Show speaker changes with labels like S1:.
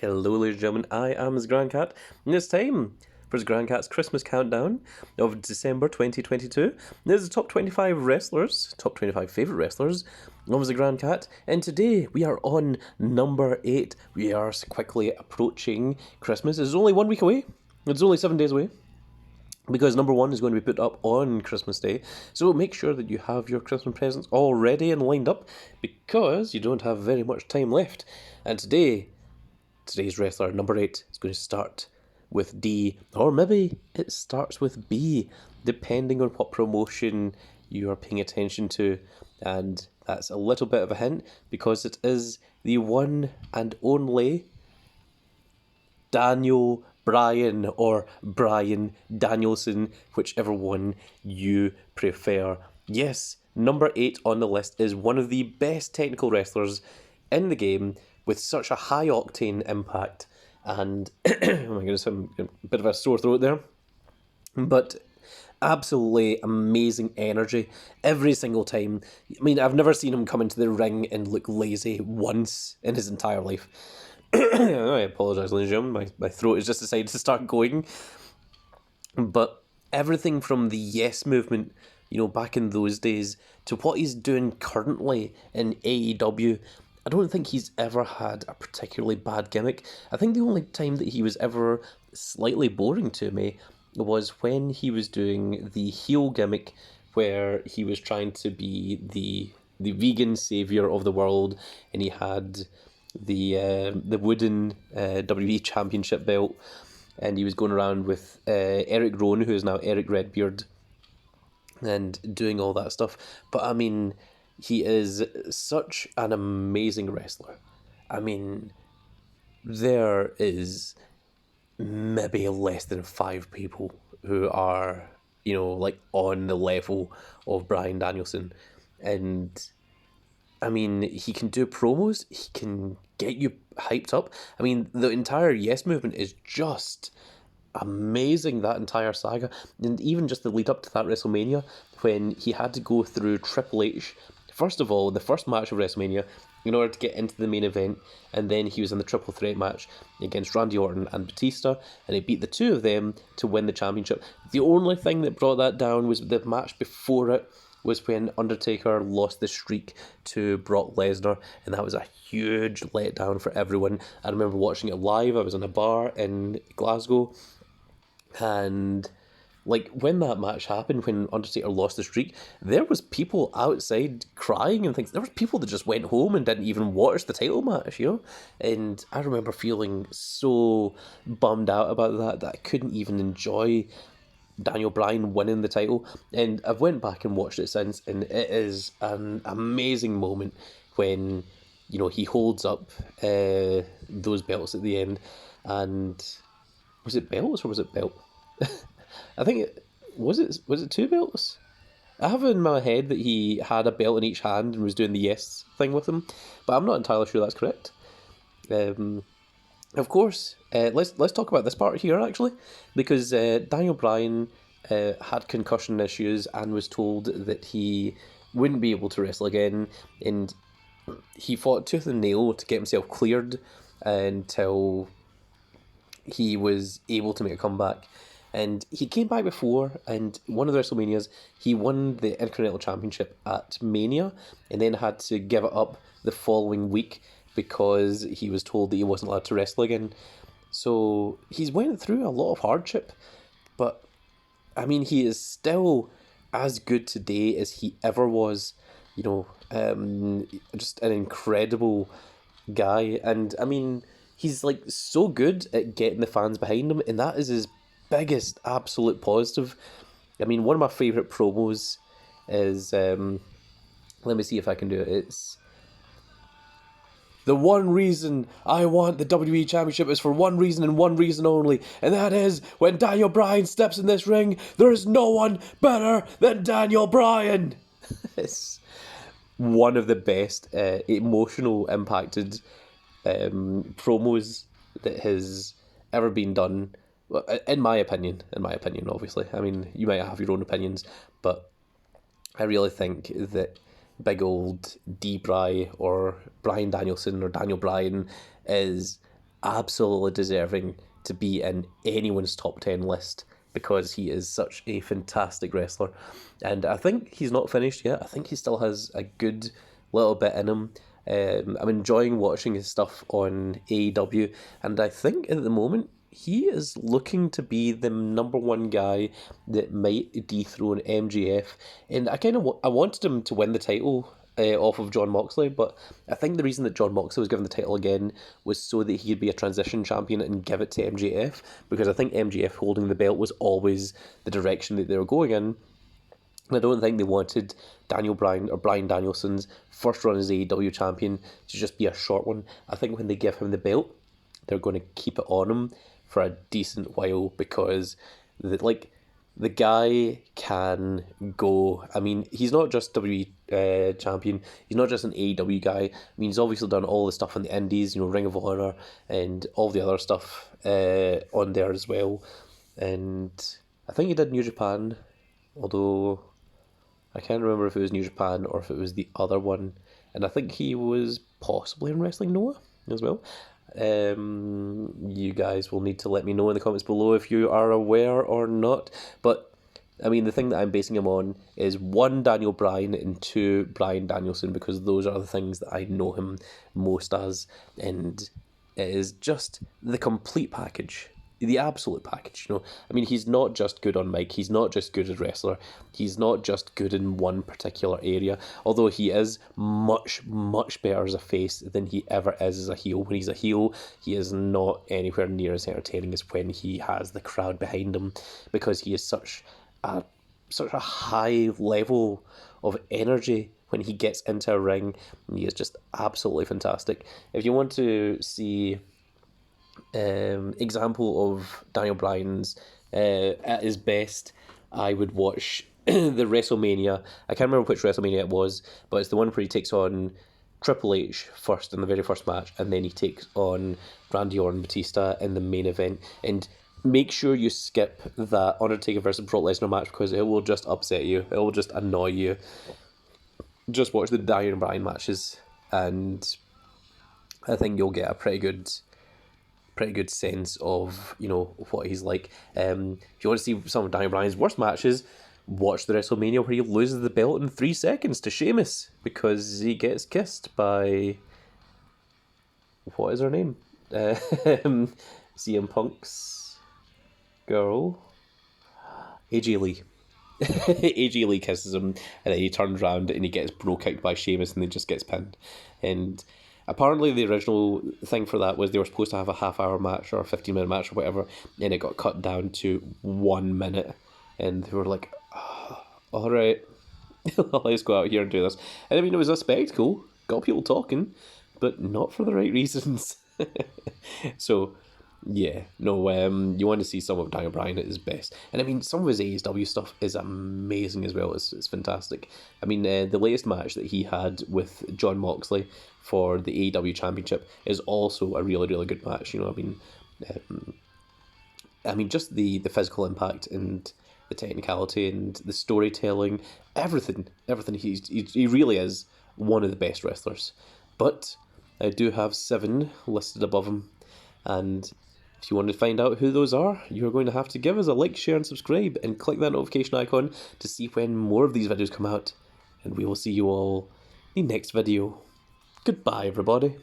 S1: Hello, ladies and gentlemen, I am his Grand Cat, and it's time for his Grand Cat's Christmas countdown of December 2022. This is the top 25 wrestlers, top 25 favourite wrestlers of his Grand Cat, and today we are on number 8. We are quickly approaching Christmas. It's only 1 week away, it's only 7 days away, because number 1 is going to be put up on Christmas Day. So make sure that you have your Christmas presents all ready and lined up, because you don't have very much time left. And today's wrestler, number 8, is going to start with D, or maybe it starts with B, depending on what promotion you are paying attention to. And that's a little bit of a hint, because it is the one and only Daniel Bryan, or Bryan Danielson, whichever one you prefer. Yes, number 8 on the list is one of the best technical wrestlers in the game, with such a high octane impact, and oh my goodness, I'm a bit of a sore throat there, but absolutely amazing energy every single time. I mean, I've never seen him come into the ring and look lazy once in his entire life. I apologise, ladies and gentlemen, my throat has just decided to start going. But everything from the Yes movement, back in those days, to what he's doing currently in AEW, I don't think he's ever had a particularly bad gimmick. I think the only time that he was ever slightly boring to me was when he was doing the heel gimmick, where he was trying to be the vegan savior of the world, and he had the wooden WWE Championship belt, and he was going around with Eric Rowan, who is now Eric Redbeard, and doing all that stuff. But I mean, he is such an amazing wrestler. I mean, there is maybe less than 5 people who are, on the level of Bryan Danielson. And I mean, he can do promos, he can get you hyped up. I mean, the entire Yes movement is just amazing, that entire saga. And even just the lead up to that WrestleMania, when he had to go through Triple H, first of all, the first match of WrestleMania, in order to get into the main event, and then he was in the triple threat match against Randy Orton and Batista, and he beat the two of them to win the championship. The only thing that brought that down was the match before it, was when Undertaker lost the streak to Brock Lesnar, and that was a huge letdown for everyone. I remember watching it live. I was in a bar in Glasgow, and when that match happened, when Undertaker lost the streak, there was people outside crying and things. There was people that just went home and didn't even watch the title match, And I remember feeling so bummed out about that I couldn't even enjoy Daniel Bryan winning the title. And I've went back and watched it since, and it is an amazing moment when, he holds up those belts at the end. And was it belts or was it belt? I think was it 2 belts? I have in my head that he had a belt in each hand and was doing the Yes thing with them, but I'm not entirely sure that's correct. Of course, let's talk about this part here actually, because Daniel Bryan had concussion issues and was told that he wouldn't be able to wrestle again, and he fought tooth and nail to get himself cleared until he was able to make a comeback. And he came back before, and one of the WrestleManias, he won the Intercontinental Championship at Mania, and then had to give it up the following week because he was told that he wasn't allowed to wrestle again. So he's went through a lot of hardship, but I mean, he is still as good today as he ever was. Just an incredible guy, and I mean, he's so good at getting the fans behind him, and that is his biggest absolute positive. I mean, one of my favourite promos is, let me see if I can do it. It's, "The one reason I want the WWE Championship is for one reason and one reason only, and that is when Daniel Bryan steps in this ring, there is no one better than Daniel Bryan." It's one of the best emotional impacted promos that has ever been done. In my opinion, obviously. I mean, you might have your own opinions, but I really think that big old D. Bry or Bryan Danielson or Daniel Bryan is absolutely deserving to be in anyone's top 10 list because he is such a fantastic wrestler. And I think he's not finished yet. I think he still has a good little bit in him. I'm enjoying watching his stuff on AEW, and I think at the moment he is looking to be the number one guy that might dethrone MJF. And I wanted him to win the title off of John Moxley, but I think the reason that John Moxley was given the title again was so that he could be a transition champion and give it to MJF, because I think MJF holding the belt was always the direction that they were going in. And I don't think they wanted Daniel Bryan or Bryan Danielson's first run as AEW champion to just be a short one. I think when they give him the belt, they're going to keep it on him for a decent while, because the guy can go. I mean, he's not just WWE champion. He's not just an AEW guy. I mean, he's obviously done all the stuff in the Indies, Ring of Honor, and all the other stuff on there as well. And I think he did New Japan, although I can't remember if it was New Japan or if it was the other one. And I think he was possibly in Wrestling Noah as well. You guys will need to let me know in the comments below if you are aware or not. But I mean, the thing that I'm basing him on is 1, Daniel Bryan, and 2, Bryan Danielson, because those are the things that I know him most as, and it is just the complete package. The absolute package, I mean, he's not just good on mic, he's not just good as a wrestler, he's not just good in one particular area, although he is much, much better as a face than he ever is as a heel. When he's a heel, he is not anywhere near as entertaining as when he has the crowd behind him, because he is such a high level of energy when he gets into a ring. He is just absolutely fantastic. If you want to see example of Daniel Bryan's at his best, I would watch the WrestleMania. I can't remember which WrestleMania it was, but it's the one where he takes on Triple H first in the very first match, and then he takes on Randy Orton Batista in the main event. And make sure you skip that Undertaker versus Brock Lesnar match, because it will just upset you. It will just annoy you. Just watch the Daniel Bryan matches, and I think you'll get a pretty good sense of what he's like. If you want to see some of Daniel Bryan's worst matches, watch the WrestleMania where he loses the belt in 3 seconds to Sheamus because he gets kissed by, what is her name? CM Punk's girl, AJ Lee. AJ Lee kisses him, and then he turns around and he gets bro kicked by Sheamus, and then just gets pinned. And apparently the original thing for that was they were supposed to have a half-hour match or a 15-minute match or whatever, and it got cut down to 1 minute, and they were like, oh, all right, let's go out here and do this. And I mean, it was a spectacle, got people talking, but not for the right reasons. So yeah, no, you want to see some of Daniel Bryan at his best. And I mean, some of his AEW stuff is amazing as well. It's fantastic. I mean, the latest match that he had with John Moxley for the AEW Championship is also a really, really good match. I mean, just the physical impact and the technicality and the storytelling, everything. He really is one of the best wrestlers. But I do have 7 listed above him, and if you want to find out who those are, you're going to have to give us a like, share, and subscribe, and click that notification icon to see when more of these videos come out. And we will see you all in the next video. Goodbye, everybody.